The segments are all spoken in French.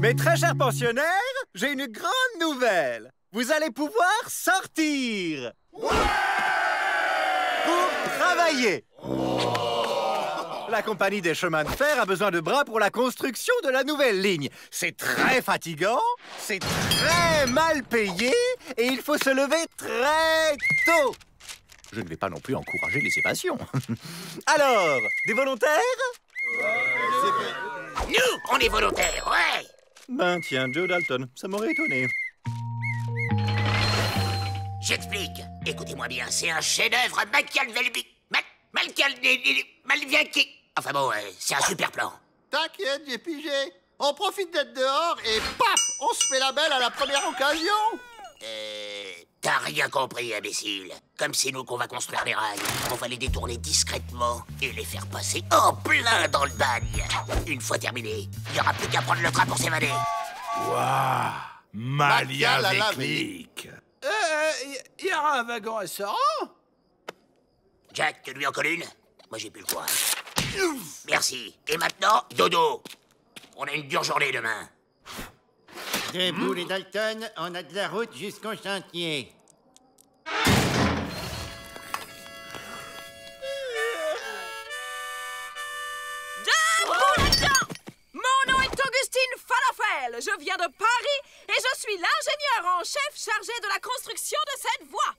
Mes très chers pensionnaires, j'ai une grande nouvelle. Vous allez pouvoir sortir pour travailler. La compagnie des chemins de fer a besoin de bras pour la construction de la nouvelle ligne. C'est très fatigant, c'est très mal payé et il faut se lever très tôt. Je ne vais pas non plus encourager les évasions. Alors, des volontaires? Nous, on est volontaires, ouais. Ben tiens, Joe Dalton, ça m'aurait étonné. J'explique. Écoutez-moi bien, c'est un chef-d'œuvre Machiavelli. Malviaki. Enfin bon, c'est un super plan. T'inquiète, j'ai pigé. On profite d'être dehors et paf, on se fait la belle à la première occasion. T'as rien compris, imbécile. Comme c'est nous qu'on va construire les rails, on va les détourner discrètement et les faire passer en plein dans le bagne. Une fois terminé, il n'y aura plus qu'à prendre le train pour s'évader. Waouh, machiavélique. Il y aura un wagon restaurant? Jack, tu lui en colles une? Moi, j'ai plus le courage. Merci. Et maintenant, dodo. On a une dure journée demain. Debout les Dalton, on a de la route jusqu'au chantier. Debout là-dedans! Mon nom est Augustine Falafel. Je viens de Paris et je suis l'ingénieur en chef chargé de la construction de cette voie.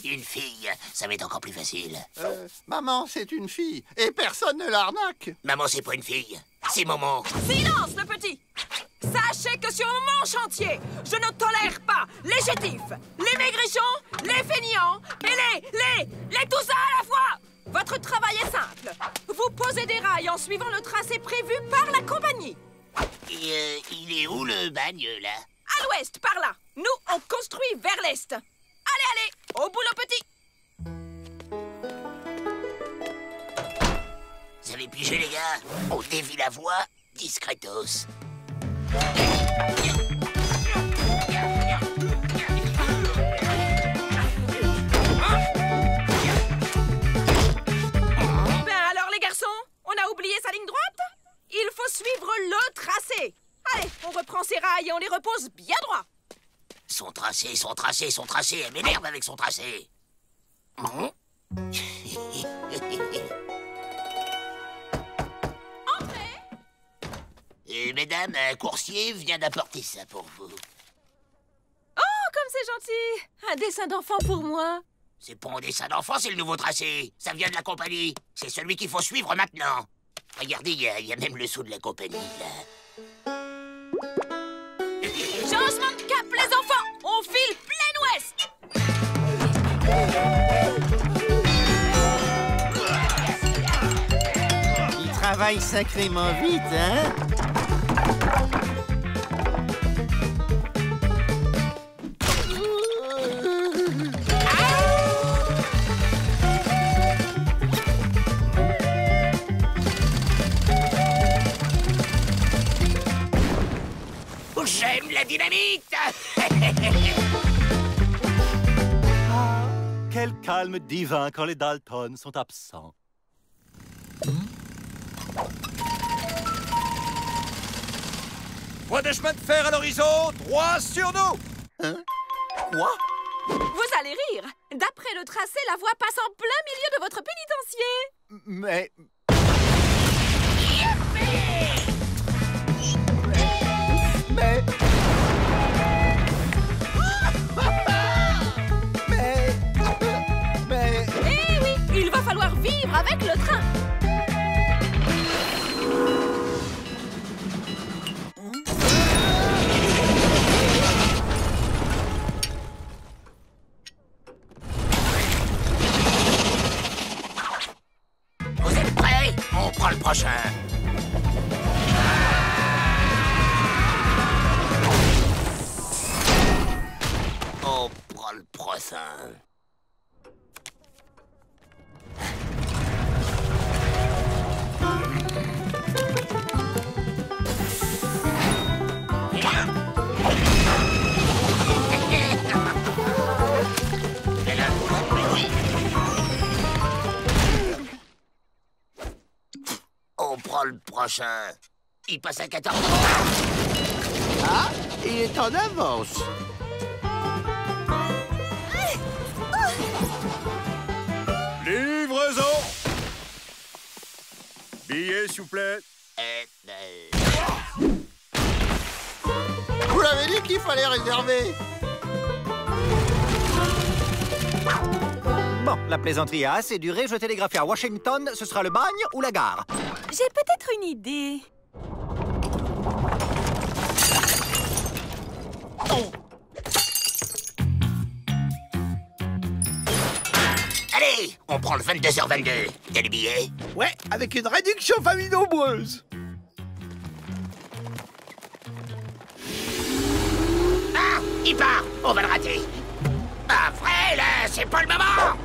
Une fille, ça va être encore plus facile. Maman, c'est une fille et personne ne l'arnaque. Maman, c'est pas une fille, c'est Momo. Silence, le petit! Sachez que sur mon chantier, je ne tolère pas les chétifs, les maigrichons, les feignants et les tout ça à la fois! Votre travail est simple. Vous posez des rails en suivant le tracé prévu par la compagnie. Et il est où le bagne, là? À l'ouest, par là. Nous, on construit vers l'est. Allez, au boulot, petit! Vous avez pigé, les gars? On dévie la voie, discretos. Ben alors, les garçons, on a oublié sa ligne droite? Il faut suivre le tracé. Allez, on reprend ses rails et on les repose bien droit. Son tracé, elle m'énerve avec son tracé. Entrez! Mesdames, un coursier vient d'apporter ça pour vous. Oh, comme c'est gentil! Un dessin d'enfant pour moi. C'est pas un dessin d'enfant, c'est le nouveau tracé. Ça vient de la compagnie. C'est celui qu'il faut suivre maintenant. Regardez, il y a même le sceau de la compagnie, là. Changement de cap, les enfants! On file plein ouest! Il travaille sacrément vite, hein? J'aime la dynamite. Ah, quel calme divin quand les Dalton sont absents. Voie de chemin de fer à l'horizon, droit sur nous! Hein? Quoi? Vous allez rire! D'après le tracé, la voie passe en plein milieu de votre pénitencier! Mais... Eh oui, il va falloir vivre avec le train! Vous êtes prêts? On prend le prochain. On prend le prochain. On prend le prochain. Il passe à 14. Ah, il est en avance. Livraison. Billet, s'il vous plaît. Vous l'avez dit qu'il fallait réserver. Bon, la plaisanterie a assez duré. Je télégraphie à Washington. Ce sera le bagne ou la gare. J'ai peut-être une idée. Allez, on prend le 22h22. T'as les billets? Ouais, avec une réduction famille nombreuse. Ah, il part. On va le rater. Ah, vrai, là, c'est pas le moment.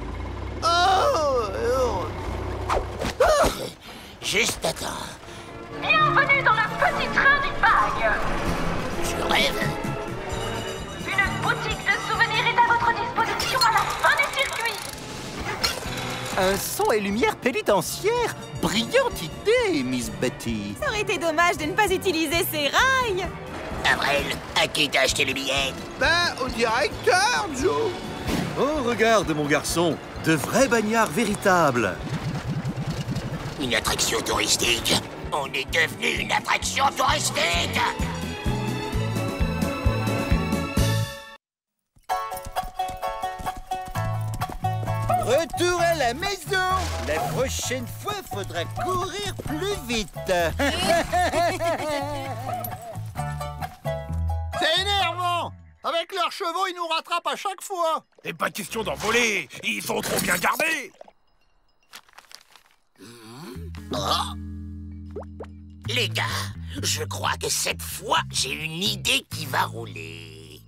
Juste attends. Bienvenue dans le petit train du bagne. Je rêve. Une boutique de souvenirs est à votre disposition à la fin du circuit. Un son et lumière pénitentiaire. Brillante idée, Miss Betty. Ça aurait été dommage de ne pas utiliser ces rails. Avril, à qui t'as acheté les billets? Ben, au directeur, Joe. Oh, regarde, mon garçon, de vrais bagnards véritables. Une attraction touristique. On est devenu une attraction touristique. Retour à la maison. La prochaine fois, faudra courir plus vite. C'est énervant. Avec leurs chevaux, ils nous rattrapent à chaque fois. Et pas question d'en voler. Ils sont trop bien gardés. Oh. Les gars, je crois que cette fois, j'ai une idée qui va rouler.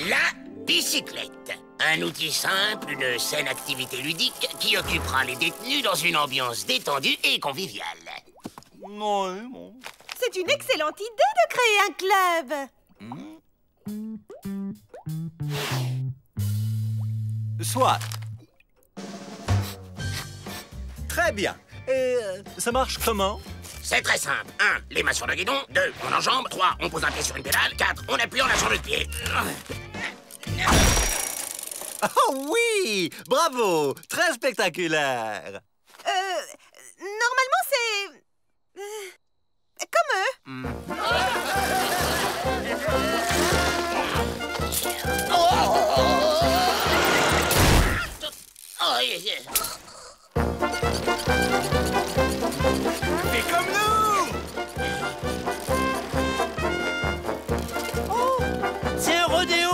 La bicyclette. Un outil simple, une saine activité ludique qui occupera les détenus dans une ambiance détendue et conviviale. C'est une excellente idée de créer un club. Soit. Très bien. Et ça marche comment? C'est très simple. 1. Les mains sur le guidon. 2. On enjambe. 3. On pose un pied sur une pédale. 4. On appuie en lâchant le pied. Oh oui! Bravo! Très spectaculaire! Normalement, c'est... comme eux. Fais comme nous. C'est un rodéo.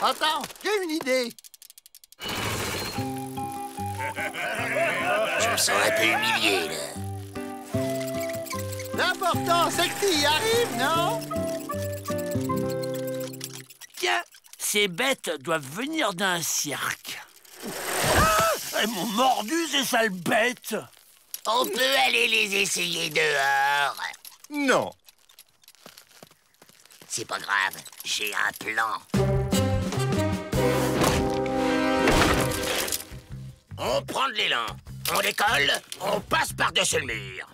Attends, j'ai une idée. Je me sens un peu humilié, là. L'important, c'est que tu y arrives, non? Tiens, ces bêtes doivent venir d'un cirque. Ah, elles m'ont mordu, ces sales bêtes. On peut aller les essayer dehors. Non. C'est pas grave, j'ai un plan. On prend de l'élan, on décolle, on passe par-dessus le mur.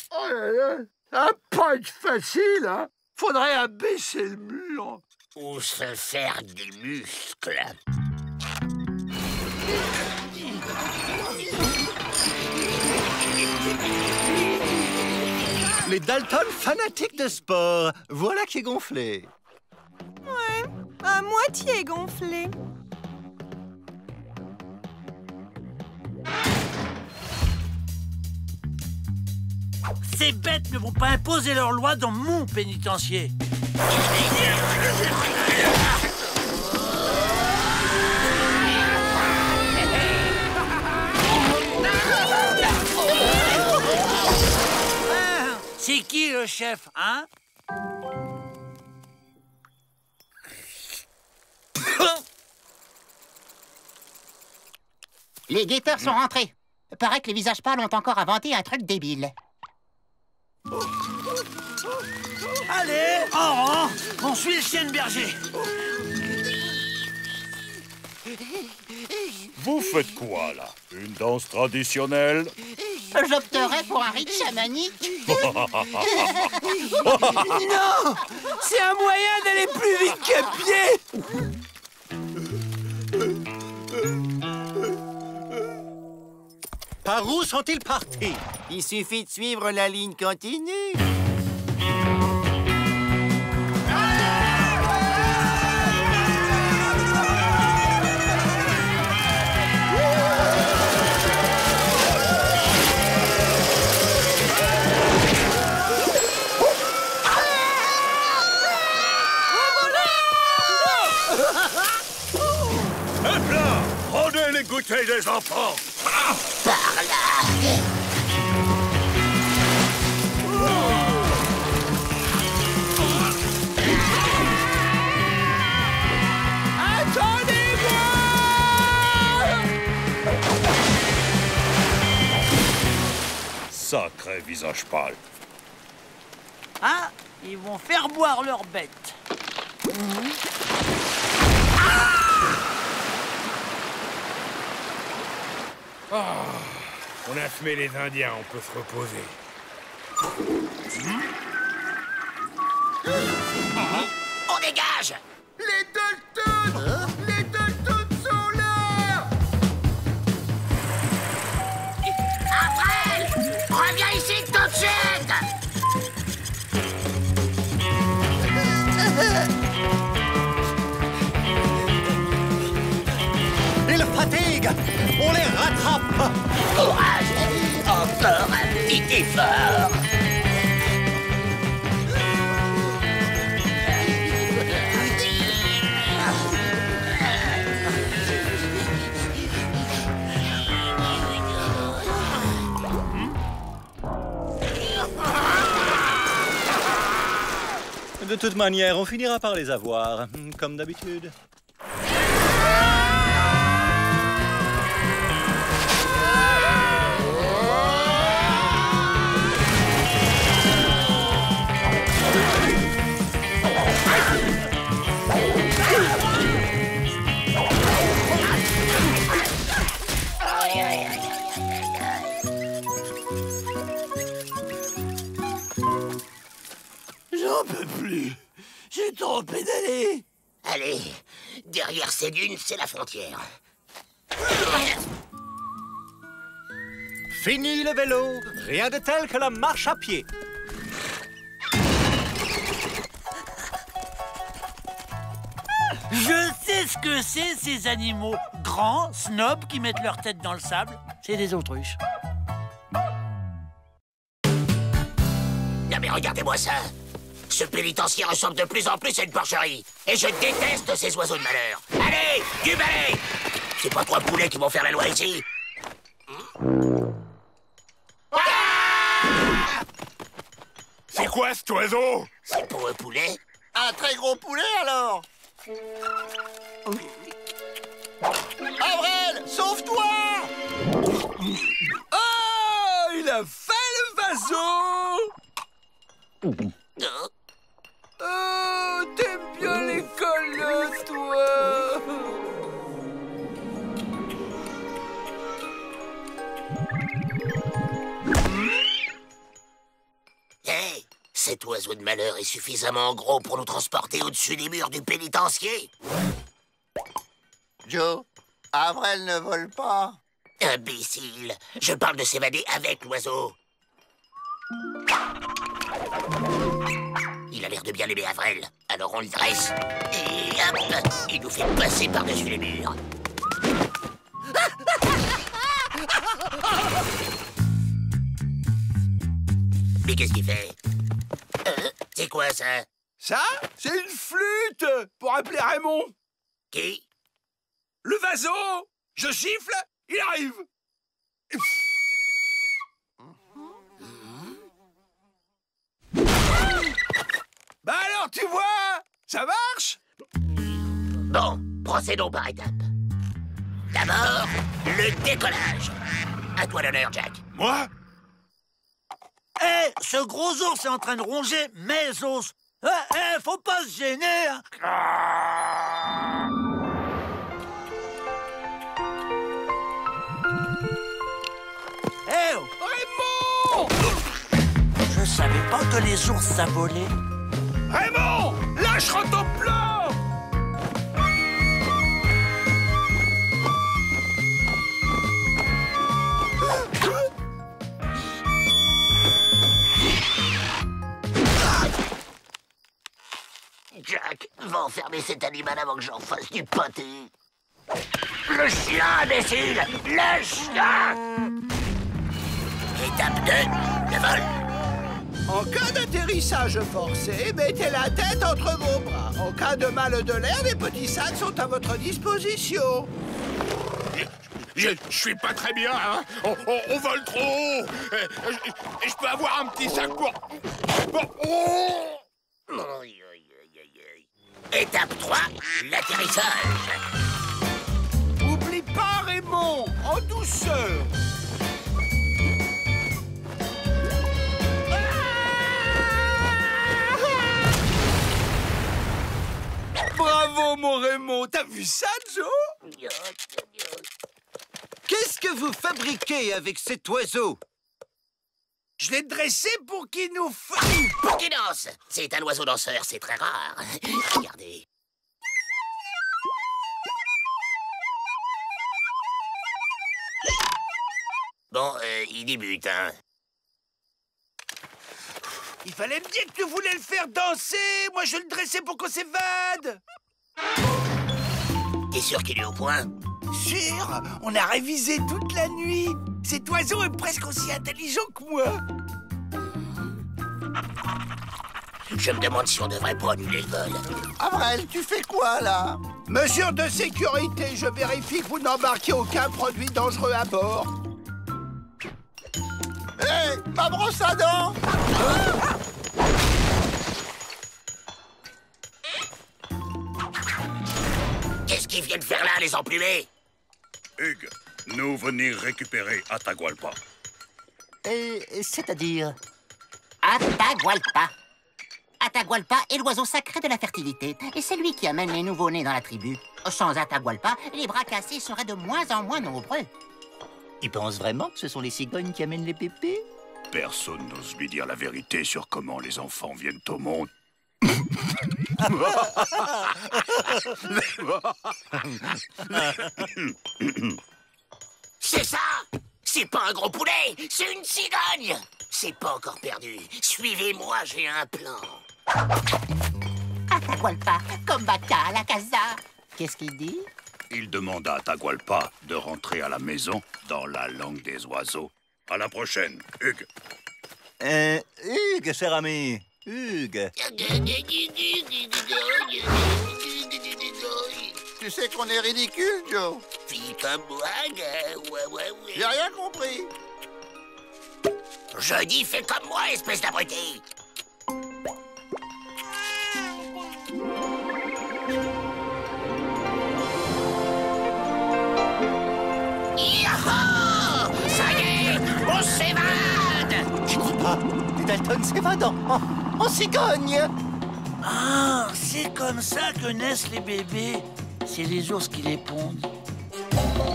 Oh là là, ça va pas être facile, hein. Faudrait abaisser le mur. Ou se faire des muscles. Les Dalton fanatiques de sport. Voilà qui est gonflé. Ouais, à moitié gonflé. Ces bêtes ne vont pas imposer leurs lois dans mon pénitencier. C'est qui le chef, hein? Les guetteurs sont rentrés. Paraît que les visages pâles ont encore inventé un truc débile. Allez, en rang, on suit le chien de berger. Vous faites quoi, là? Une danse traditionnelle? J'opterais pour un rite chamanique. Non! C'est un moyen d'aller plus vite qu'à pied! Par où sont-ils partis? Il suffit de suivre la ligne continue. Hop là! Rendez les goûters des enfants! Par là. Sacré visage pâle. Ah, ils vont faire boire leurs bêtes. On a fumé les Indiens, on peut se reposer. On dégage. Les Dalton! Les Dalton sont là! Après, reviens ici tout de suite. Ils fatiguent! On les rattrape! Courage. Encore un petit effort. De toute manière, on finira par les avoir, comme d'habitude. J'en peux plus. J'ai trop pédalé. Allez, derrière ces dunes, c'est la frontière. Fini le vélo! Rien de tel que la marche à pied. Je sais ce que c'est, ces animaux grands, snobs, qui mettent leur tête dans le sable. C'est des autruches. Non mais regardez-moi ça. Ce pénitencier ressemble de plus en plus à une porcherie. Et je déteste ces oiseaux de malheur. Allez, du balai! C'est pas trois poulets qui vont faire la loi ici. C'est quoi cet oiseau? C'est pour un poulet? Un très gros poulet, alors? Avril, sauve-toi! Oh! Il a fait le vaso! Oh, t'aimes bien l'école, toi! Hé, cet oiseau de malheur est suffisamment gros pour nous transporter au-dessus des murs du pénitencier. Joe, Avril ne vole pas. Imbécile, je parle de s'évader avec l'oiseau. Il a l'air de bien aimer Avril, alors on le dresse. Et hop, il nous fait passer par-dessus les murs. Mais qu'est-ce qu'il fait? C'est quoi ça? Ça, c'est une flûte pour appeler Raymond. Qui? Le vaso! Je siffle, il arrive. Bah alors, tu vois, ça marche? Bon, procédons par étapes. D'abord, le décollage. À toi l'honneur, Jack. Moi? Hé, Ce gros ours est en train de ronger mes os. Faut pas se gêner, hein. Raymond! Je savais pas que les ours ça volait. Raymond! Lâche ton plan! Jack, va enfermer cet animal avant que j'en fasse du pâté. Le chien, imbécile! Le chien! Étape 2, le vol. En cas d'atterrissage forcé, mettez la tête entre vos bras. En cas de mal de l'air, les petits sacs sont à votre disposition. Je suis pas très bien, hein. On vole trop haut. Je peux avoir un petit sac pour... Étape 3, l'atterrissage. Oublie pas, Raymond, en douceur. Bravo, mon Raymond. T'as vu ça, Joe? Qu'est-ce que vous fabriquez avec cet oiseau? Je l'ai dressé pour qu'il nous Pour qu'il danse. C'est un oiseau danseur, c'est très rare. Regardez. Bon, il débute, hein. Il fallait me dire que tu voulais le faire danser. Moi, je le dressais pour qu'on s'évade. T'es sûr qu'il est au point? Sûr, on a révisé toute la nuit. Cet oiseau est presque aussi intelligent que moi. Je me demande si on devrait pas annuler le vol. Avrel, tu fais quoi, là? Mesure de sécurité, je vérifie que vous n'embarquez aucun produit dangereux à bord. Hé, ma brosse à dents! Qu'est-ce qu'ils viennent faire là, les emplumés? Hugues, nous venir récupérer Atahualpa. C'est-à-dire Atahualpa. Atahualpa est l'oiseau sacré de la fertilité, et c'est lui qui amène les nouveau-nés dans la tribu. Sans Atahualpa, les bras cassés seraient de moins en moins nombreux. Tu penses vraiment que ce sont les cigognes qui amènent les pépés? Personne n'ose lui dire la vérité sur comment les enfants viennent au monde. C'est ça! C'est pas un gros poulet, c'est une cigogne! C'est pas encore perdu. Suivez-moi, j'ai un plan. Atahualpa, combata à la casa. Qu'est-ce qu'il dit? Il demande à Atahualpa de rentrer à la maison dans la langue des oiseaux. À la prochaine, Hugues. Hugues, cher ami. Hugues. Tu sais qu'on est ridicule, Joe? Fille comme moi, ouais. J'ai rien compris. Je dis fais comme moi, espèce d'abruti. Yahoo! Ça y est, on s'évade! Je crois pas. Les Dalton s'évadent en cigogne. Ah, c'est comme ça que naissent les bébés. C'est les ours qui les pondent.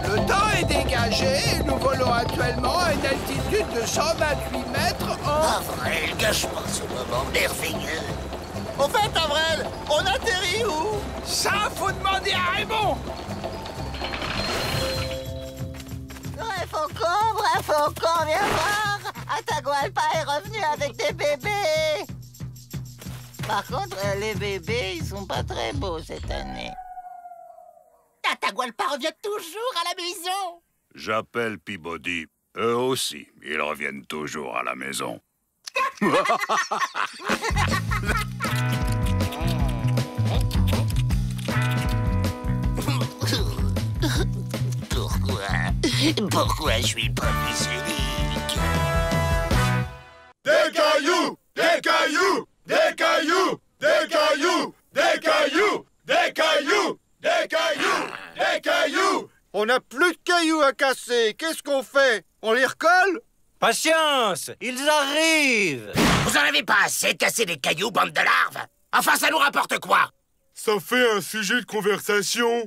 Le temps est dégagé et nous volons actuellement à une altitude de 128 mètres en... Avrel, gâche pas ce moment merveilleux. Au fait, Avrel, on atterrit où? Ça, faut demander à Raymond. Vrai faucon, viens voir. Atahualpa est revenu avec des bébés. Par contre, les bébés, ils sont pas très beaux cette année. Atahualpa revient toujours à la maison. J'appelle Peabody. Eux aussi, ils reviennent toujours à la maison. Pourquoi je suis pas fils unique? Des cailloux! Des cailloux! Des cailloux! Des cailloux! Des cailloux! Des cailloux! Des cailloux! Des cailloux! On n'a plus de cailloux à casser. Qu'est-ce qu'on fait? On les recolle? Patience, ils arrivent. Vous en avez pas assez de casser des cailloux, bande de larves? Enfin, ça nous rapporte quoi? Ça fait un sujet de conversation.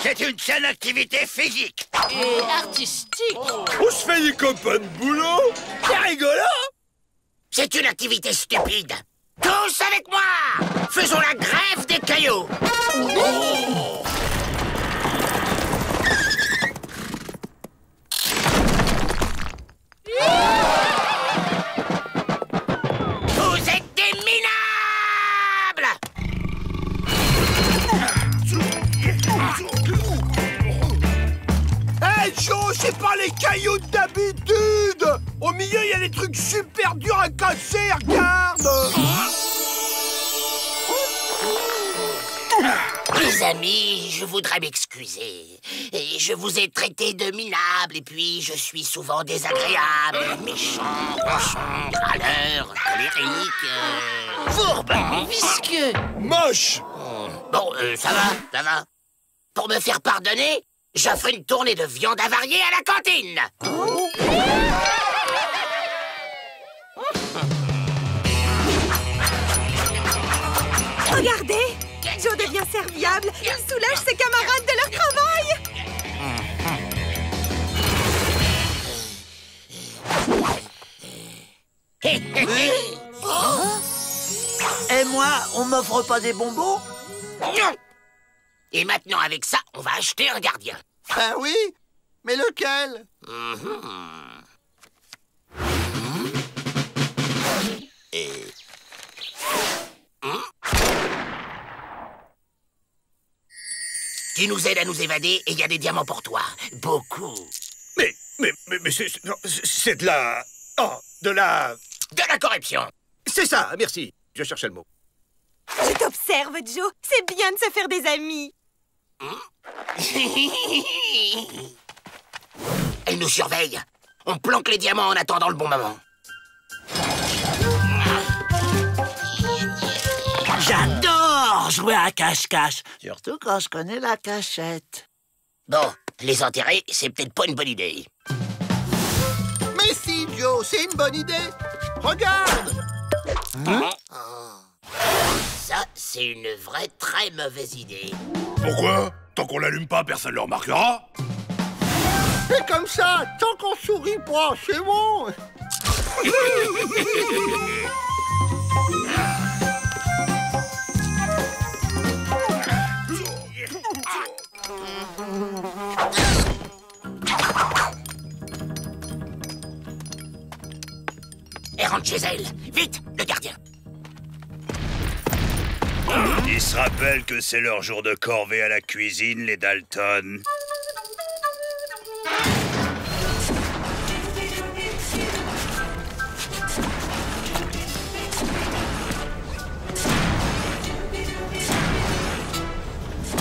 C'est une seule activité physique. Et artistique. On se fait des copains de boulot. C'est rigolo. C'est une activité stupide. Tous avec moi! Faisons la grève des cailloux. Vous êtes des minables! Hey Joe, c'est pas les cailloux d'habitude. Au milieu, il y a des trucs super durs à casser, regarde. Les amis, je voudrais m'excuser. Et je vous ai traité de minable, et puis je suis souvent désagréable, méchant, ronchon, râleur, colérique, fourbe, visqueux. Moche. Bon, ça va. Pour me faire pardonner, j'offre une tournée de viande avariée à la cantine. Regardez, Joe devient serviable. Il soulage ses camarades de leur travail. Et moi, on m'offre pas des bonbons? Non. Et maintenant, avec ça, on va acheter un gardien. Ah oui? Mais lequel? Tu nous aides à nous évader et il y a des diamants pour toi. Beaucoup. Mais c'est de la... Oh, de la... De la corruption. C'est ça, merci. Je cherchais le mot. Je t'observe, Joe. C'est bien de se faire des amis. Elle nous surveille. On planque les diamants en attendant le bon moment. J'adore jouer à cache-cache. Surtout quand je connais la cachette. Bon, les enterrer, c'est peut-être pas une bonne idée. Mais si, Joe, c'est une bonne idée. Regarde. Ça, c'est une vraie très mauvaise idée. Pourquoi? Tant qu'on l'allume pas, personne ne le remarquera. Et comme ça, tant qu'on sourit pas, c'est bon. Et rentre chez elle. Vite, le gardien. Ils se rappellent que c'est leur jour de corvée à la cuisine, les Dalton.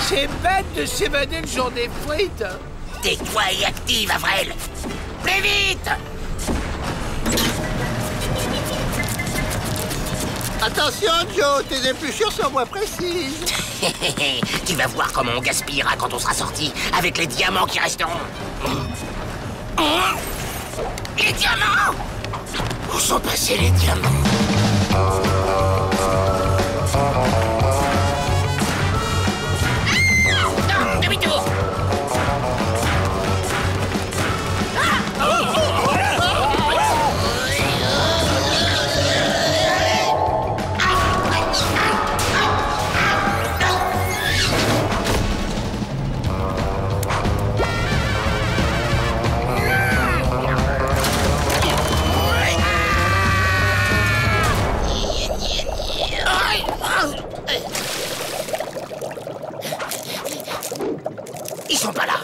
C'est bête de s'évader le jour des frites. Tais-toi et active, Avril. Plus vite. Attention, Joe, tes épluchures sont moins précises. Tu vas voir comment on gaspillera quand on sera sorti avec les diamants qui resteront. Les diamants! Où sont passés les diamants? Non, demi-tour! Ils sont pas là.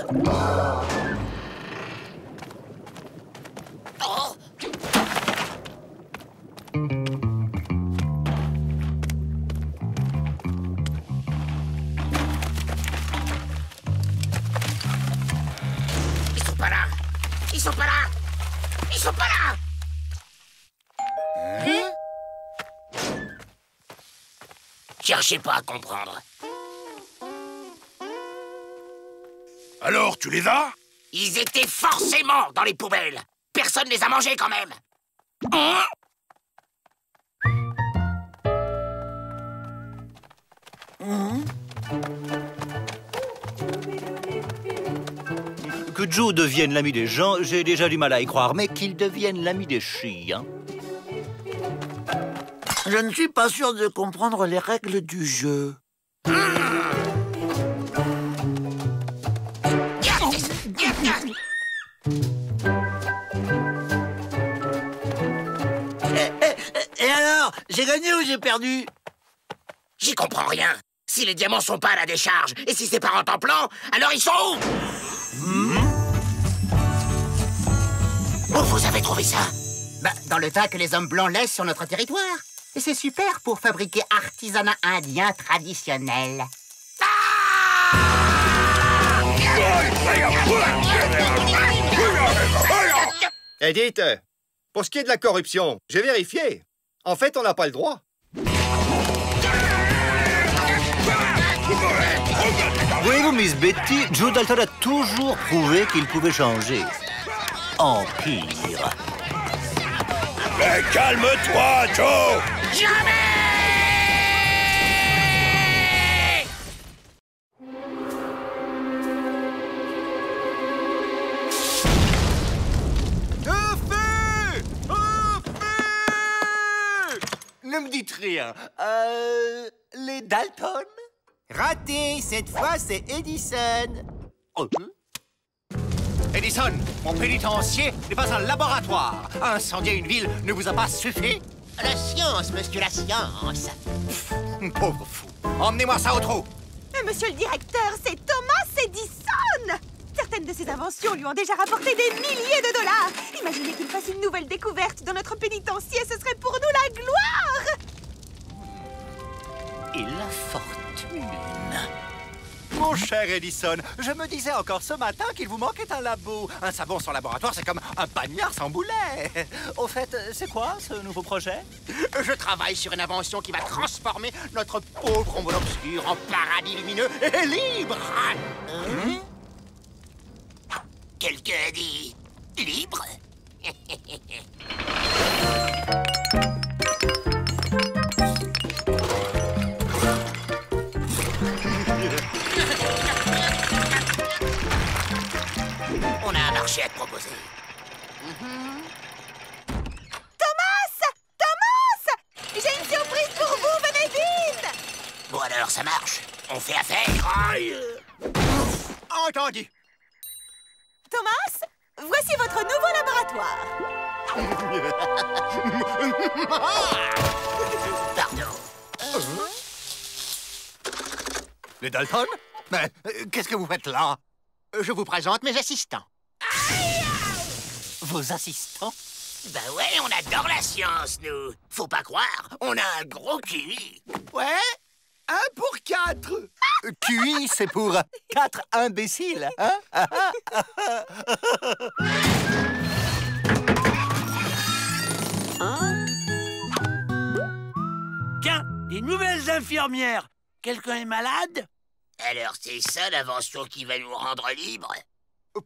Oh. Ils sont pas là. Ils sont pas là. Ils sont pas là. Cherchez pas à comprendre. Alors, tu les as? Ils étaient forcément dans les poubelles. Personne Personne les a mangés quand même. Que Joe devienne l'ami des gens, j'ai déjà du mal à y croire, mais qu'il devienne l'ami des chiens. Je ne suis pas sûr de comprendre les règles du jeu. Et alors, j'ai gagné ou j'ai perdu? J'y comprends rien. Si les diamants sont pas à la décharge, et si c'est pas en temps-plan, alors ils sont où? Où vous avez trouvé ça? Bah, dans le tas que les hommes blancs laissent sur notre territoire. Et c'est super pour fabriquer artisanat indien traditionnel. Edith, pour ce qui est de la corruption, j'ai vérifié. En fait, on n'a pas le droit. Voyez-vous, Miss Betty, Joe Dalton a toujours prouvé qu'il pouvait changer. En pire. Mais calme-toi, Joe! Jamais! Ne me dites rien. Les Dalton? Raté, cette fois c'est Edison. Edison, mon pénitencier n'est pas un laboratoire. Incendier une ville ne vous a pas suffi? La science, monsieur, la science. Pauvre fou. Emmenez-moi ça au trou. Monsieur le directeur, c'est Thomas Edison! Certaines de ses inventions lui ont déjà rapporté des milliers de dollars. Imaginez qu'il fasse une nouvelle découverte dans notre pénitencier, ce serait pour nous la gloire! Et la fortune. Mon cher Edison, je me disais encore ce matin qu'il vous manquait un labo. Un savon sans laboratoire, c'est comme un pagnard sans boulet. Au fait, c'est quoi ce nouveau projet? Je travaille sur une invention qui va transformer notre pauvre ombre obscur en paradis lumineux et libre. Quelqu'un a dit libre? On a un marché à te proposer. Thomas! Thomas! J'ai une surprise pour vous, venez vite! Bon alors, ça marche. On fait affaire. Aïe! Entendu. Thomas, voici votre nouveau laboratoire. Pardon. Les Dalton? Mais qu'est-ce que vous faites là? Je vous présente mes assistants. Vos assistants? Ben ouais, on adore la science, nous. Faut pas croire, on a un gros QI. Ouais, 1 pour 4. QI, c'est pour 4 imbéciles, hein? Tiens, des nouvelles infirmières. Quelqu'un est malade? Alors c'est ça l'invention qui va nous rendre libres?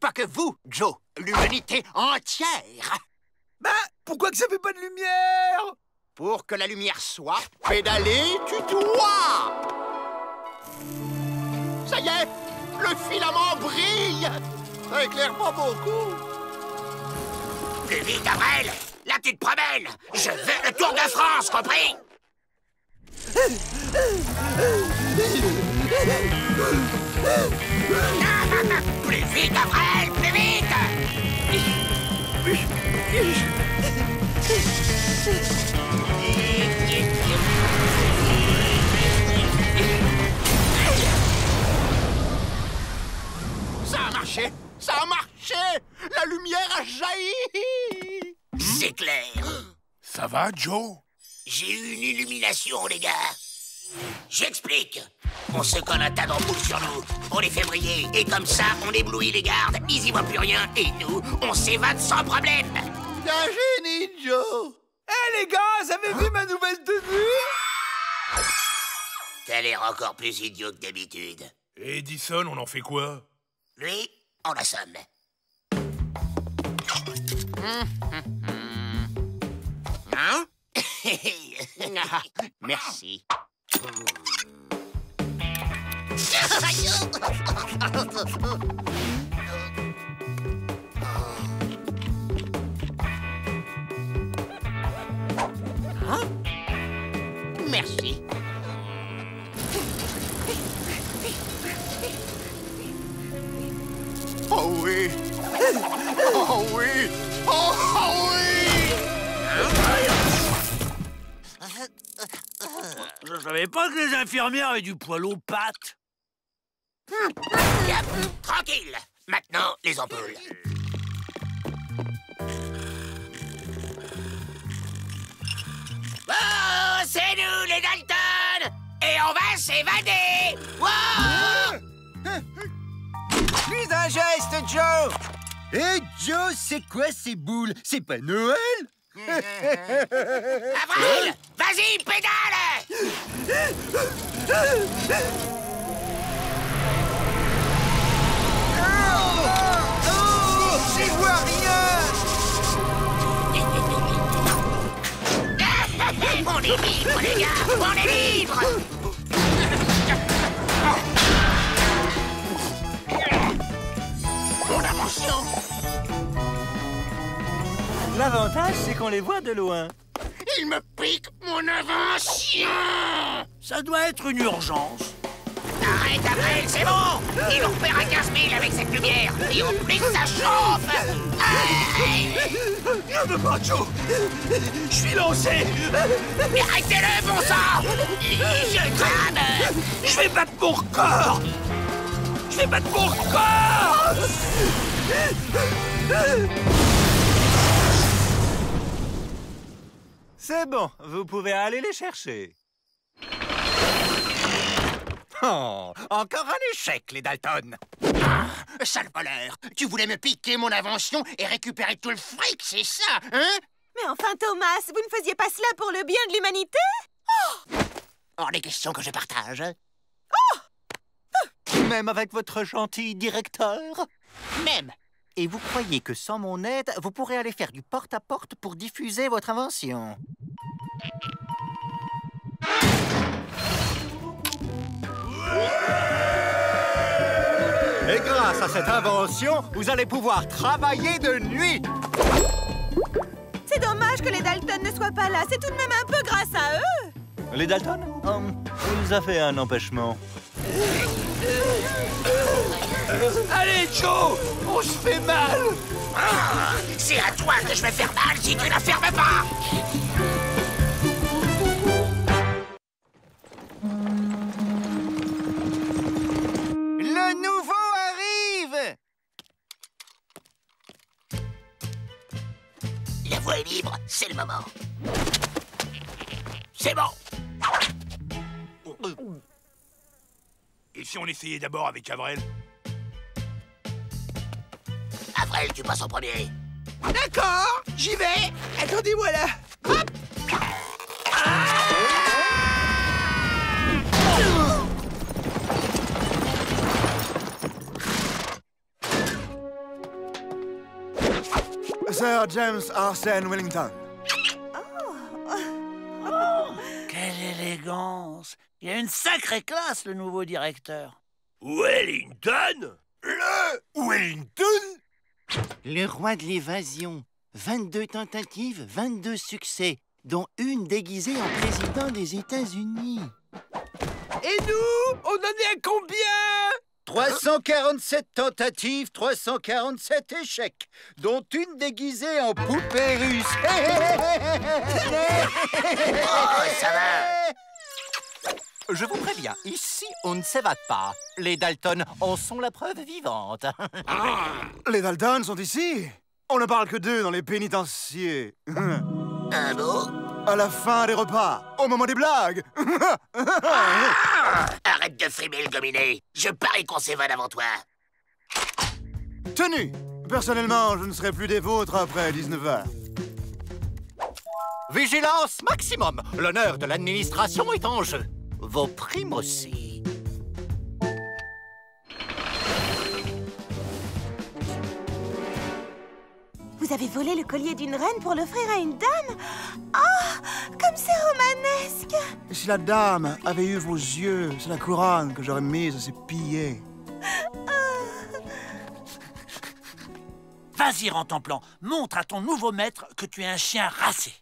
Pas que vous, Joe. L'humanité entière. Ben, pourquoi que ça fait pas de lumière? Pour que la lumière soit, pédaler, tutoie. Ça y est, le filament brille. Ça éclaire pas beaucoup. Plus vite, Avril! Là, tu te promènes! Je veux le Tour de France, compris? Plus vite, Avril! Plus vite! Ça a marché! Ça a marché! La lumière a jailli! C'est clair. Ça va, Joe? J'ai eu une illumination, les gars. J'explique. On se colle un tas d'ampoules sur nous, on les fait briller, et comme ça, on éblouit les gardes, ils y voient plus rien, et nous, on s'évade sans problème. Bien génie, Joe. Eh les gars, vous avez vu ma nouvelle tenue? T'as l'air encore plus idiot que d'habitude. Et Edison, on en fait quoi? Lui, on l'assomme. Hein? Merci. Hein? Merci. Oh oui! Oh oui! Oh oui! Je savais pas que les infirmières avaient du poil aux pattes. Yep, tranquille. Maintenant, les ampoules. Oh, c'est nous, les Dalton! Et on va s'évader! Wow! Plus un geste, Joe! Hé, Joe, c'est quoi ces boules? C'est pas Noël? Avril! Vas-y, pédale! J'y vois rien! On est libre, les gars! On est libre! Mon invention! L'avantage, c'est qu'on les voit de loin. Il me pique mon invention! Ça doit être une urgence. Arrête, Avril, c'est bon! Il nous repère à 15 000 avec cette lumière! Et en plus, ça chauffe! Je veux pas, Joe! Je suis lancé! Mais arrêtez-le, bon sang! Je crame! Je vais battre mon record! Je vais battre mon record! C'est bon, vous pouvez aller les chercher. Oh, encore un échec, les Dalton. Sale voleur! Tu voulais me piquer mon invention et récupérer tout le fric, c'est ça, hein? Mais enfin, Thomas, vous ne faisiez pas cela pour le bien de l'humanité? Hors des questions que je partage. Même avec votre gentil directeur? Même. Et vous croyez que sans mon aide, vous pourrez aller faire du porte-à-porte pour diffuser votre invention? Et grâce à cette invention, vous allez pouvoir travailler de nuit! C'est dommage que les Dalton ne soient pas là. C'est tout de même un peu grâce à eux. Les Dalton? On nous a fait un empêchement. Allez, Joe! On se fait mal! Ah, c'est à toi que je vais faire mal si tu la fermes pas! Le nouveau arrive! La voie est libre, c'est le moment. C'est bon! Et si on essayait d'abord avec Avril? Avril, tu passes en premier. D'accord, j'y vais. Attendez-moi là. Hop. Sir James Arsène Wellington. Quelle élégance! Il a une sacrée classe, le nouveau directeur. Wellington? Le Wellington? Le roi de l'évasion. 22 tentatives, 22 succès, dont une déguisée en président des États-Unis. Et nous, on en est à combien? 347 tentatives, 347 échecs, dont une déguisée en poupée russe. Oh, ça va! Je vous préviens, ici, on ne s'évade pas. Les Dalton en sont la preuve vivante. Les Dalton sont ici. On ne parle que d'eux dans les pénitenciers. Un mot? À la fin des repas, au moment des blagues. Arrête de frimer le gominet. Je parie qu'on s'évade avant toi. Tenu. Personnellement, je ne serai plus des vôtres après 19h. Vigilance maximum. L'honneur de l'administration est en jeu. Vos primes aussi. Vous avez volé le collier d'une reine pour l'offrir à une dame? Oh, comme c'est romanesque! Et si la dame avait eu vos yeux, c'est la couronne que j'aurais mise à ses pillés. Vas-y, Rantanplan, montre à ton nouveau maître que tu es un chien racé.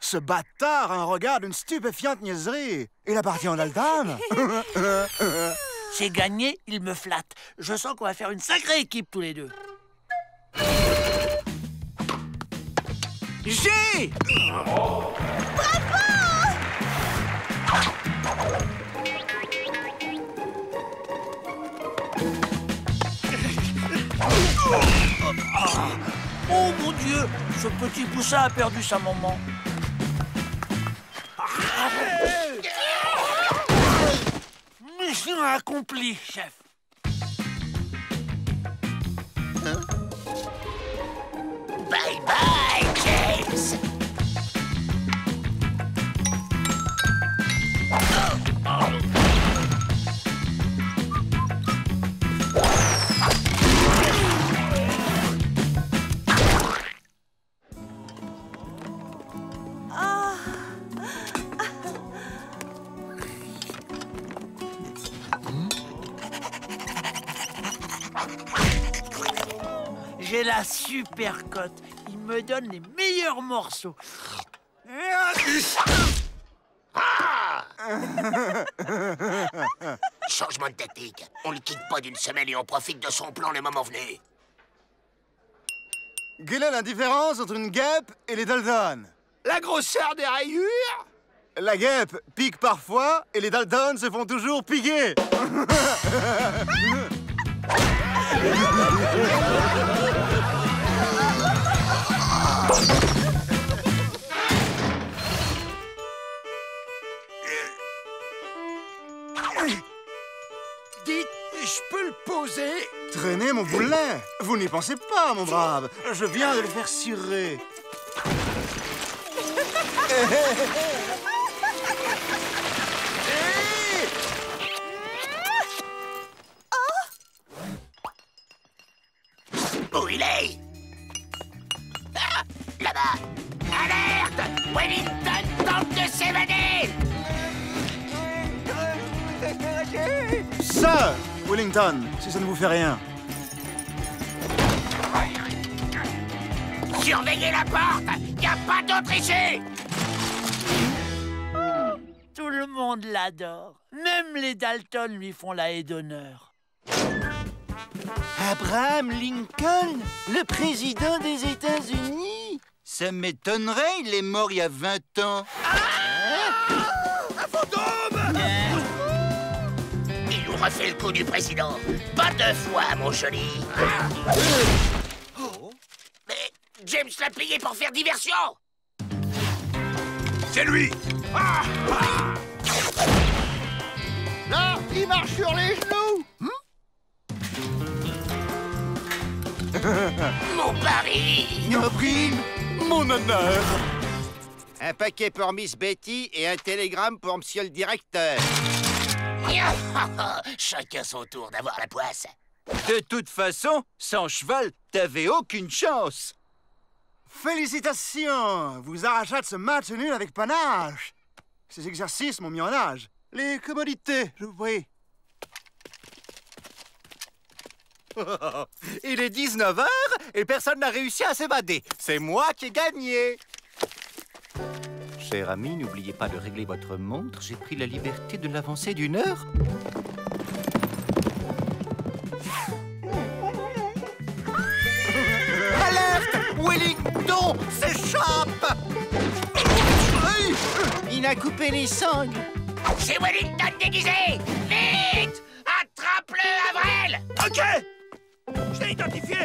Ce bâtard a un regard d'une stupéfiante niaiserie. Il appartient à Dalton. C'est gagné, il me flatte. Je sens qu'on va faire une sacrée équipe tous les deux. J'ai Oh mon Dieu, ce petit poussin a perdu sa maman. Mission accomplie, chef. Bye bye, James. J'ai la super cote. Il me donne les meilleurs morceaux. Changement de tactique. On le quitte pas d'une semaine et on profite de son plan le moment venu. Quelle est la différence entre une guêpe et les Dalton? La grosseur des rayures? La guêpe pique parfois et les Dalton se font toujours piquer. Dites, je peux le poser? Traînez mon boulet. Vous n'y pensez pas, mon brave. Je viens de le faire cirer. Où il est? Ah, là-bas. Alerte! Wellington tente de s'évader! Sir Wellington, si ça ne vous fait rien. Surveillez la porte! Y a pas d'autre issue! Tout le monde l'adore. Même les Dalton lui font la haie d'honneur. Abraham Lincoln, le président des États-Unis? Ça m'étonnerait, il est mort il y a 20 ans. Un fantôme! Il nous refait le coup du président. Pas deux fois, mon joli. Mais James l'a payé pour faire diversion. C'est lui! Là, il marche sur les genoux! Mon pari! Ma prime, mon honneur. Un paquet pour Miss Betty et un télégramme pour Monsieur le directeur. Chacun son tour d'avoir la poisse. De toute façon, sans cheval, t'avais aucune chance. Félicitations. Vous arrachez de ce match nul avec panache. Ces exercices m'ont mis en âge. Les commodités, je vous prie. Il est 19h et personne n'a réussi à s'évader. C'est moi qui ai gagné. Cher ami, n'oubliez pas de régler votre montre. J'ai pris la liberté de l'avancer d'1 heure. Alerte! Wellington s'échappe! Il a coupé les sangles. C'est Wellington déguisé! Vite! Attrape-le, Avril! Ok! Je l'ai identifié!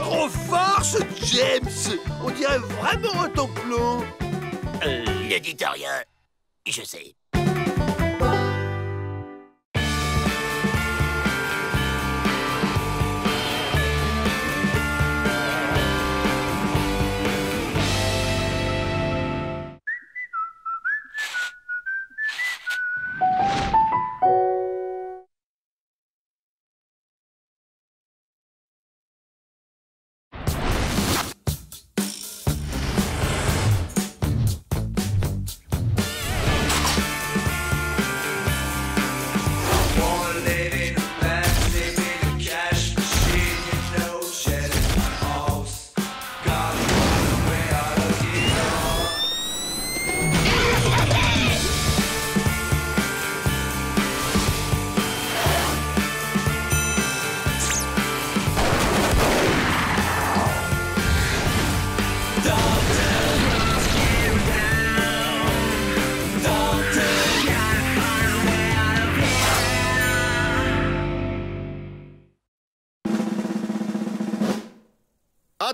Trop fort, ce James! On dirait vraiment un tampon! Ne dites rien. Je sais.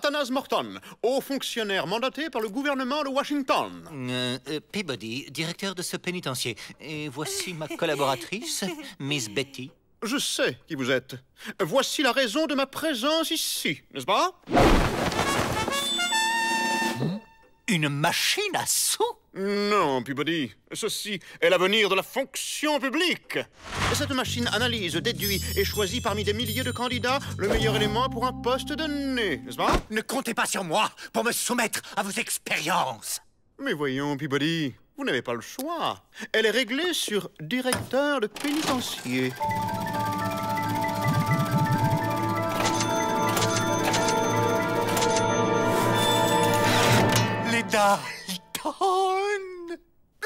Athanase Morton, haut fonctionnaire mandaté par le gouvernement de Washington. Peabody, directeur de ce pénitencier. Et voici ma collaboratrice, Miss Betty. Je sais qui vous êtes. Voici la raison de ma présence ici, n'est-ce pas? Une machine à sous? Non, Peabody. Ceci est l'avenir de la fonction publique. Cette machine analyse, déduit et choisit parmi des milliers de candidats le meilleur élément pour un poste donné, n'est-ce pas? Ne comptez pas sur moi pour me soumettre à vos expériences. Mais voyons, Peabody, vous n'avez pas le choix. Elle est réglée sur directeur de pénitencier. Les Dalton!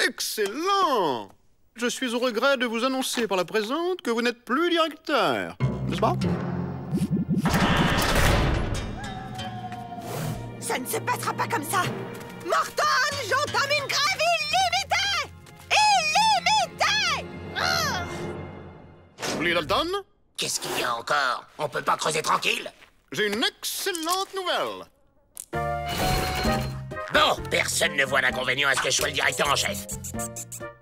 Excellent! Je suis au regret de vous annoncer par la présente que vous n'êtes plus directeur, n'est-ce pas? Ça ne se passera pas comme ça. Morton, j'entame une grève illimitée! Les Dalton? Qu'est-ce qu'il y a encore? On peut pas creuser tranquille? J'ai une excellente nouvelle. Bon, personne ne voit d'inconvénient à ce que je sois le directeur en chef.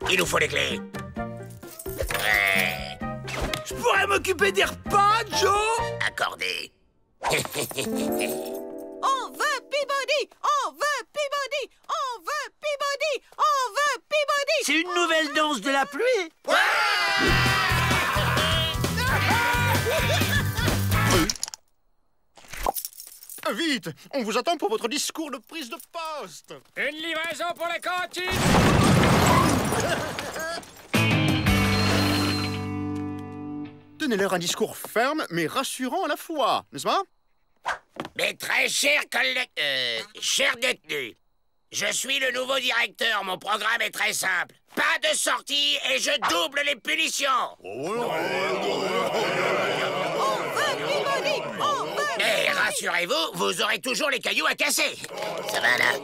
Il nous faut les clés. Ouais. Je pourrais m'occuper des repas, Joe? Accordé. On veut Peabody! On veut Peabody! On veut Peabody! On veut Peabody! C'est une nouvelle danse de la pluie? Vite, on vous attend pour votre discours de prise de poste. Une livraison pour la cantine. Donnez-leur un discours ferme mais rassurant à la fois, n'est-ce pas? Mes très chers collègues... chers détenus, je suis le nouveau directeur. Mon programme est très simple. Pas de sortie et je double les punitions. Et rassurez-vous, vous aurez toujours les cailloux à casser. Ça va là?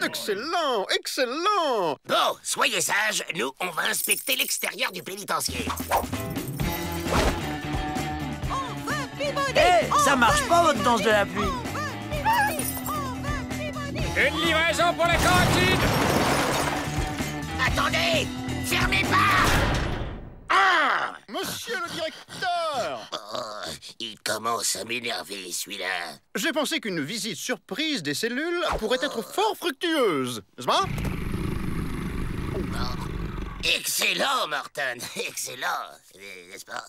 Excellent, excellent. Bon, soyez sages, nous, on va inspecter l'extérieur du pénitencier. Hé, ça marche pas votre danse de la pluie. Une livraison pour la cantine. Attendez, fermez pas. Ah! Monsieur le directeur! Oh, il commence à m'énerver, celui-là. J'ai pensé qu'une visite surprise des cellules pourrait être fort fructueuse, n'est-ce pas? Oh. Excellent, Morton. Excellent, n'est-ce pas?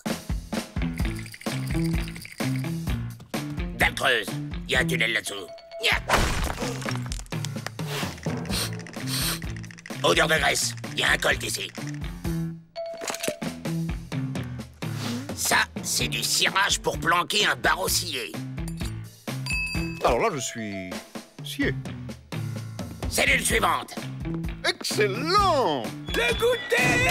Dalle creuse. Il y a un tunnel là-dessous. Yeah. Odeur de graisse. Il y a un colt ici. Ça, c'est du cirage pour planquer un barreau scié. Alors là, je suis... scié. Cellule suivante. Excellent! Le goûter!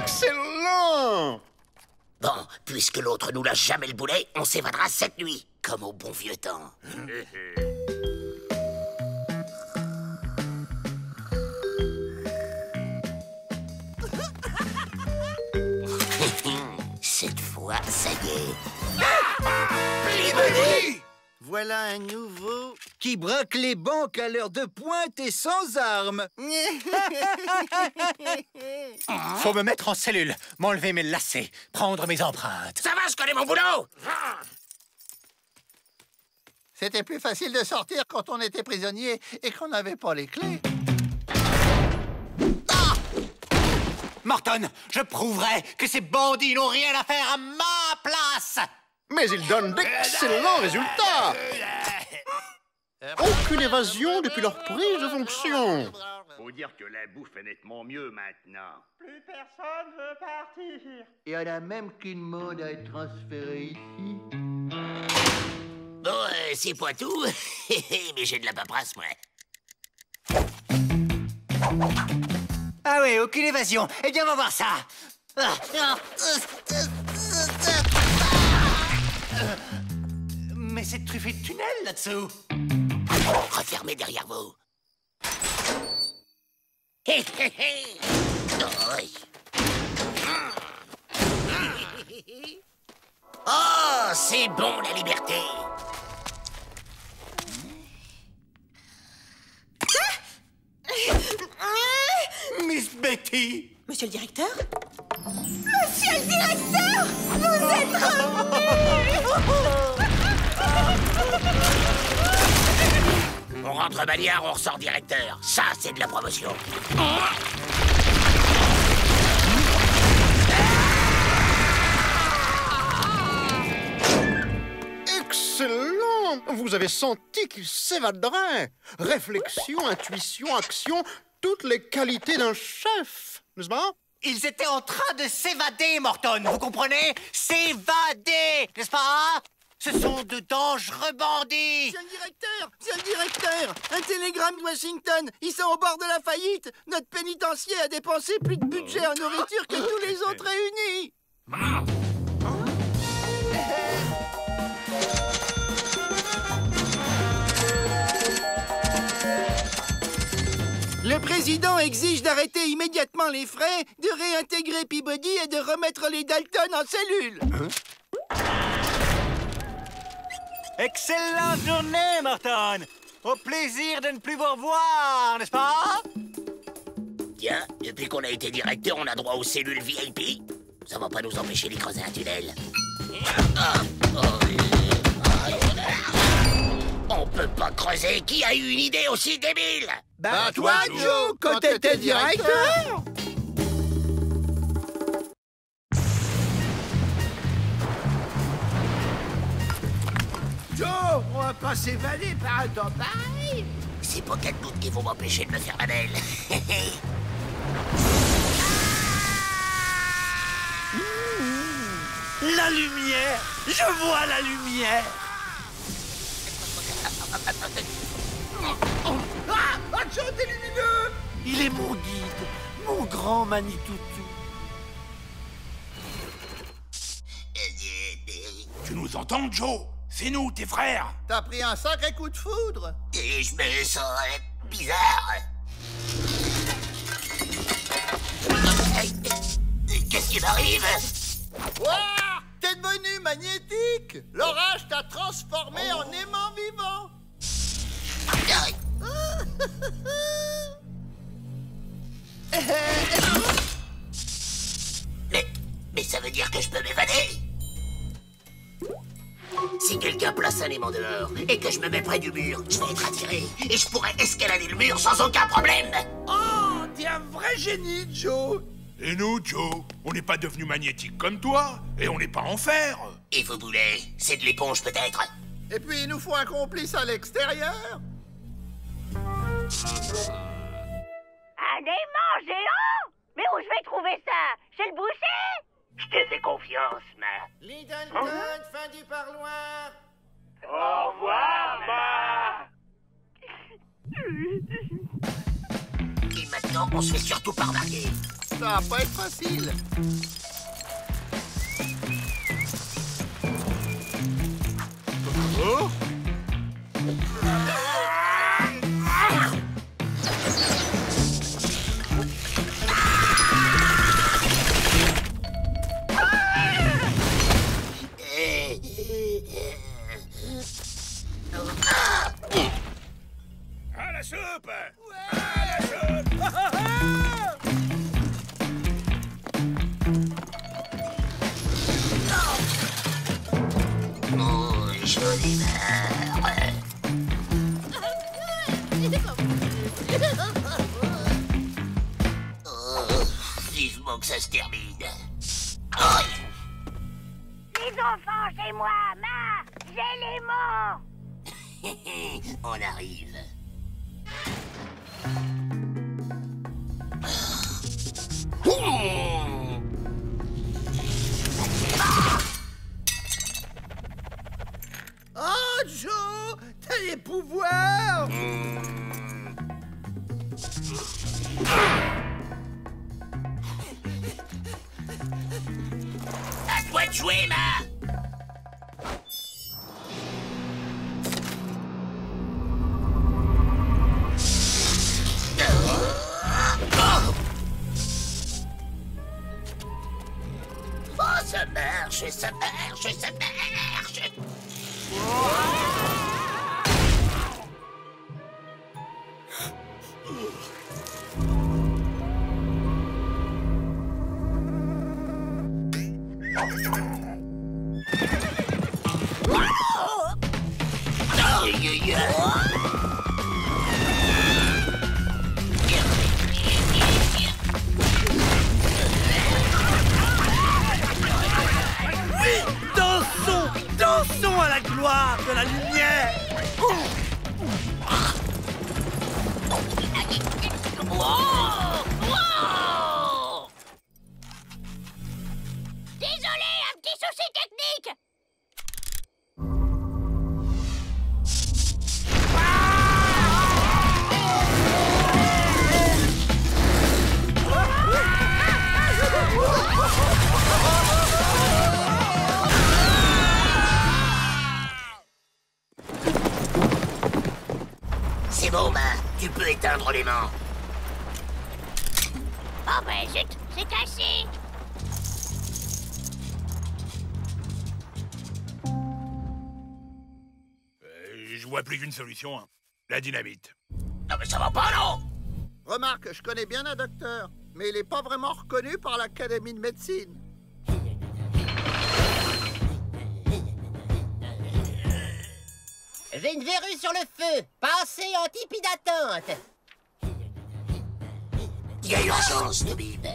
Excellent! Bon, puisque l'autre nous lâche jamais le boulet, on s'évadera cette nuit, comme au bon vieux temps. Cette fois, ça y est. Peabody! Voilà un nouveau qui braque les banques à l'heure de pointe et sans armes. Faut me mettre en cellule, m'enlever mes lacets, prendre mes empreintes. Ça va, je connais mon boulot. C'était plus facile de sortir quand on était prisonnier et qu'on n'avait pas les clés. Morton, je prouverai que ces bandits n'ont rien à faire à ma place. Mais ils donnent d'excellents résultats. Aucune évasion depuis leur prise de fonction. Faut dire que la bouffe est nettement mieux maintenant. Plus personne veut partir. Il y en a même qui demandent à être transférés ici. Bon, c'est pas tout, mais j'ai de la paperasse, moi. Ah oui, aucune évasion. Eh bien, on va voir ça. Mais c'est truffé de tunnels là-dessous. Refermez derrière vous. Oh, Ah, c'est bon, la liberté. Miss Betty! Monsieur le directeur? Monsieur le directeur! Vous êtes revenu! On rentre bagnard, on ressort directeur. Ça, c'est de la promotion. Excellent! Vous avez senti qu'il s'évaderait. Réflexion, intuition, action, toutes les qualités d'un chef, n'est-ce pas? Ils étaient en train de s'évader, Morton, vous comprenez? S'évader, n'est-ce pas? Ce sont de dangereux bandits! Monsieur le directeur! Un télégramme de Washington! Ils sont au bord de la faillite! Notre pénitencier a dépensé plus de budget en nourriture que tous les autres réunis! Le président exige d'arrêter immédiatement les frais, de réintégrer Peabody et de remettre les Dalton en cellule. Excellente journée, Morton! Au plaisir de ne plus vous revoir, n'est-ce pas? Tiens, depuis qu'on a été directeur, on a droit aux cellules VIP. Ça va pas nous empêcher d'y creuser un tunnel. On peut pas creuser. Qui a eu une idée aussi débile? Bah toi, Joe, quand t'étais directeur! Joe, on va pas s'évader par un temps pareil! C'est pas quatre doutes qui vont m'empêcher de me faire la belle. La lumière! Je vois la lumière! Ah, Joe, t'es lumineux! Il est mon guide, mon grand Manitoutou. Tu nous entends, Joe? C'est nous, tes frères. T'as pris un sacré coup de foudre. Et je me sens bizarre. Qu'est-ce qui m'arrive? Ouah! T'es devenu magnétique! L'orage t'a transformé en aimant vivant! Mais ça veut dire que je peux m'évader? Si quelqu'un place un aimant dehors et que je me mets près du mur, je vais être attiré et je pourrais escalader le mur sans aucun problème. Oh, t'es un vrai génie, Joe! Et nous, Joe, on n'est pas devenus magnétiques comme toi, et on n'est pas en fer. Et vous voulez, c'est de l'éponge peut-être? Et puis il nous faut un complice à l'extérieur. Un aimant géant? Mais où je vais trouver ça? Chez le boucher? Je te fais confiance, Ma. Les Dalton, fin du parloir. Au revoir, Ma. Et maintenant, on se fait surtout pas remarquer. Ça va pas être facile. Oh! À la soupe! À la soupe! Oh, jolie mère. Oh, vivement que ça se termine. Oh. Les enfants, chez moi, Ma! J'ai l'aimant! On arrive. Oh, Joe, t'as des pouvoirs. À toi de jouer, Ma. Oh, ça marche, ça marche, ça marche. Dansons à la gloire de la lumière. Désolé, un petit souci technique. C'est bon, bah, tu peux éteindre l'aimant. Oh ben zut, c'est cassé. Je vois plus qu'une solution, hein. La dynamite. Non mais ça va pas, non? Remarque, je connais bien un docteur, mais il est pas vraiment reconnu par l'Académie de médecine. J'ai une verrue sur le feu. Pensée antipidatante. Il y a urgence, Nobib.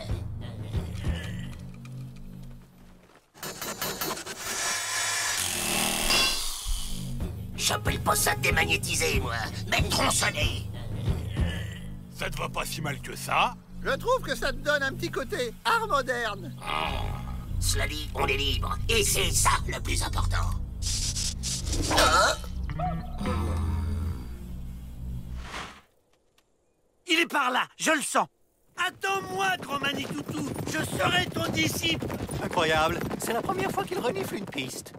J'appelle pas ça démagnétiser, moi. Mais tronçonner. Ça te va pas si mal que ça? Je trouve que ça te donne un petit côté art moderne. Cela dit, on est libre. Et c'est ça le plus important. Oh. Il est par là, je le sens. Attends-moi, grand Manitoutou, je serai ton disciple. Incroyable, c'est la première fois qu'il renifle une piste.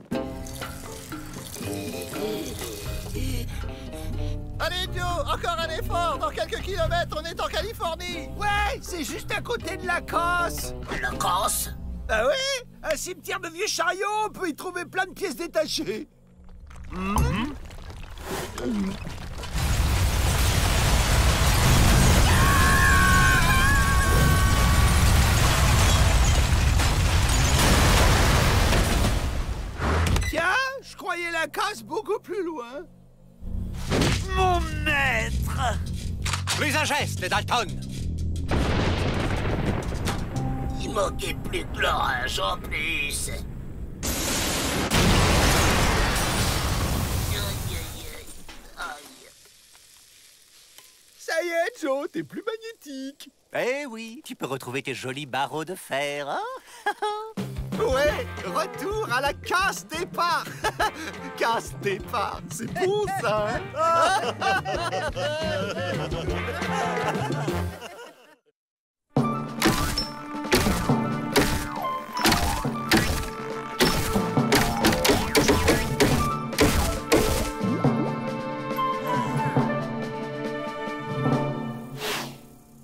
Allez, Joe, encore un effort. Dans quelques kilomètres, on est en Californie. Ouais, c'est juste à côté de la Casse. La Casse? Ah oui, un cimetière de vieux chariots, on peut y trouver plein de pièces détachées. Tiens, je croyais la Casse beaucoup plus loin. Mon maître! Plus un geste, les Dalton. Il manquait plus que l'orage en plus. Ça y est, Joe, t'es plus magnétique. Eh oui, tu peux retrouver tes jolis barreaux de fer, hein? Ouais, retour à la casse départ. Casse départ, c'est beau ça, hein?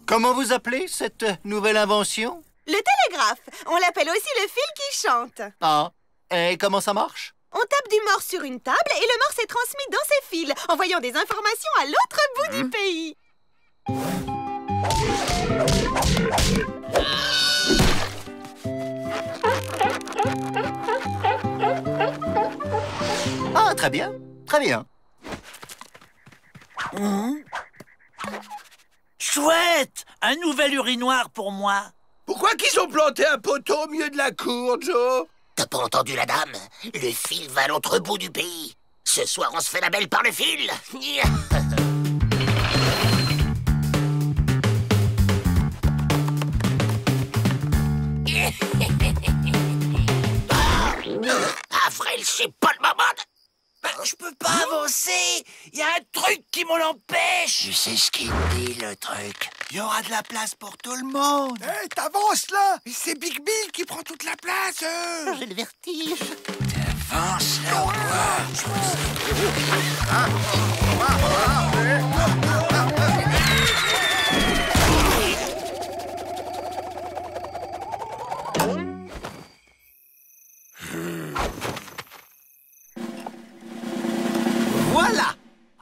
Comment vous appelez cette nouvelle invention? Le télégraphe. On l'appelle aussi le fil qui chante. Ah, et comment ça marche? On tape du morse sur une table et le morse est transmis dans ses fils, envoyant des informations à l'autre bout du pays. Ah, très bien, très bien. Chouette! Un nouvel urinoir pour moi. Pourquoi qu'ils ont planté un poteau au milieu de la cour, Joe? T'as pas entendu la dame? Le fil va à l'autre bout du pays. Ce soir, on se fait la belle par le fil. Avril, c'est pas le moment de... Je peux pas avancer. Il y a un truc qui m'en empêche. Tu sais ce qu'il dit, le truc? Il y aura de la place pour tout le monde. Hé, t'avances là. C'est Big Bill qui prend toute la place. J'ai le vertige. T'avances là ou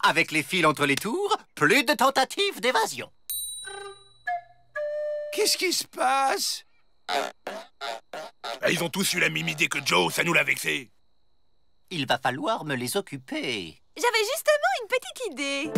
Avec les fils entre les tours, plus de tentatives d'évasion. Qu'est-ce qui se passe? Ils ont tous eu la même idée que Joe, ça nous l'a vexé. Il va falloir me les occuper. J'avais justement une petite idée.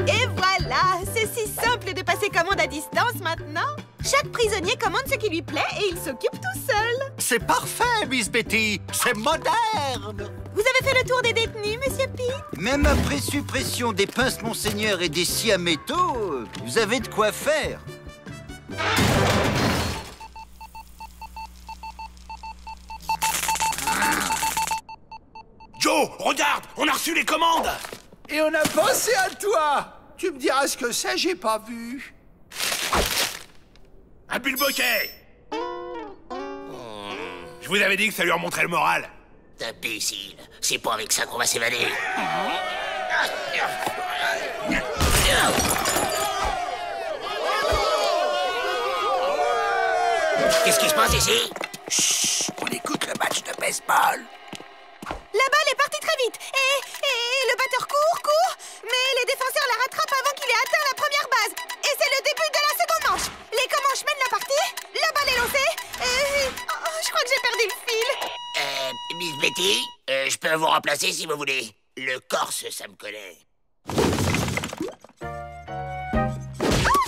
Et voilà, c'est si simple de passer commande à distance maintenant. Chaque prisonnier commande ce qui lui plaît et il s'occupe tout seul. C'est parfait, Miss Betty. C'est moderne. Vous avez fait le tour des détenus, Monsieur Pete? Même après suppression des pinces Monseigneur et des scies à métaux, vous avez de quoi faire. Joe, regarde, on a reçu les commandes. Et on a pensé à toi. Tu me diras ce que c'est, j'ai pas vu. Un bulle-boquet. Je vous avais dit que ça lui remonterait le moral. Imbécile, c'est pas avec ça qu'on va s'évader. Qu'est-ce qui se passe ici? Chut, on écoute le match de baseball. La balle est partie très vite et le batteur court, mais les défenseurs la rattrapent avant qu'il ait atteint la première base. Et c'est le début de la seconde manche. Les Comanches mènent la partie, la balle est lancée je crois que j'ai perdu le fil. Miss Betty, je peux vous remplacer si vous voulez. Le Corse, ça me connaît. Oh,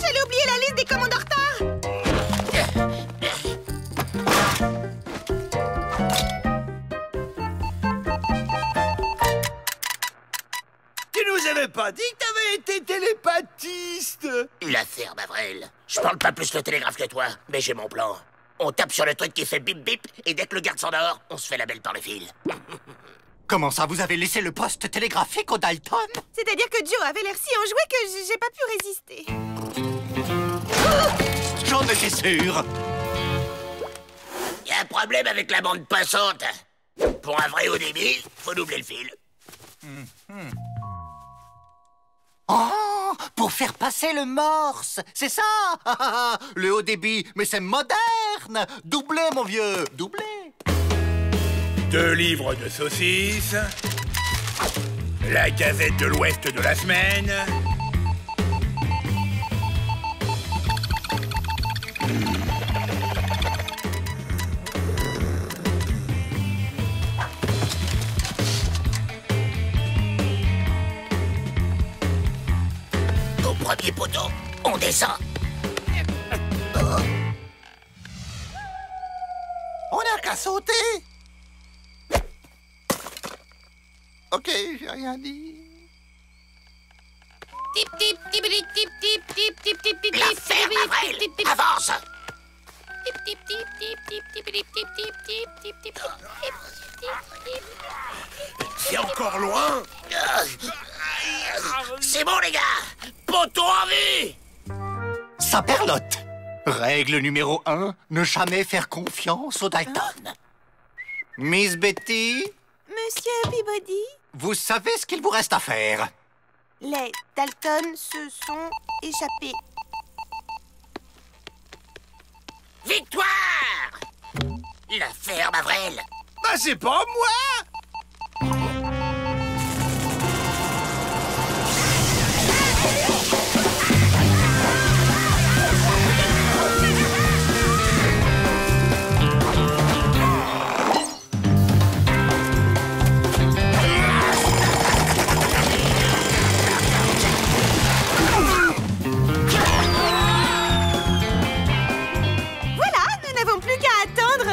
j'allais oublier la liste des commandes en retard. Tu nous avais pas dit que t'avais été télépathiste? L'affaire Bavrel. Je parle pas plus le télégraphe que toi, mais j'ai mon plan. On tape sur le truc qui fait bip bip, et dès que le garde s'endort, on se fait la belle par le fil. Comment ça, vous avez laissé le poste télégraphique au Dalton? C'est-à-dire que Joe avait l'air si enjoué que j'ai pas pu résister. J'en étais sûr. Y a un problème avec la bande passante. Pour un vrai haut débit, faut doubler le fil. Oh, pour faire passer le morse, c'est ça. Le haut débit, mais c'est moderne. Doublez, mon vieux, doublez. 2 livres de saucisses. La Gazette de l'Ouest de la semaine. Au premier poteau, on descend. On n'a qu'à sauter. Ok, j'ai rien dit. Tip, tip, tip, tip, tip, tip, tip, tip, tip, tip, l'affaire Bavrel, avance. Tip, tip, tip, tip, tip, tip, tip, tip, tip, tip, tip, tip. C'est encore loin. C'est bon, les gars. Poteau en vue. Saperlotte. Règle numéro 1, ne jamais faire confiance aux Dalton. Miss Betty, Monsieur Peabody, vous savez ce qu'il vous reste à faire. les Dalton se sont échappés. Victoire. L'affaire Bavrel. Bah, c'est pas moi.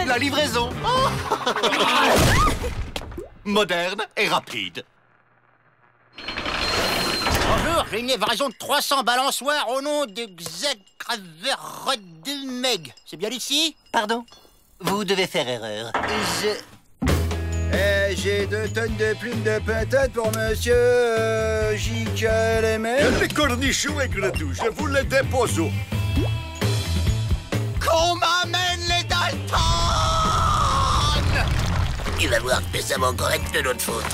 La livraison. Moderne et rapide. Bonjour, j'ai une livraison de 300 balançoires au nom de Xagraverrodemeg. C'est bien ici? Pardon? Vous devez faire erreur. J'ai 2 tonnes de plumes de patates pour monsieur J.K.L.M. Les cornichons et grenouilles, je vous les dépose. Qu'on m'amène les Dalton! Tu vas voir que ça va encore être de notre faute.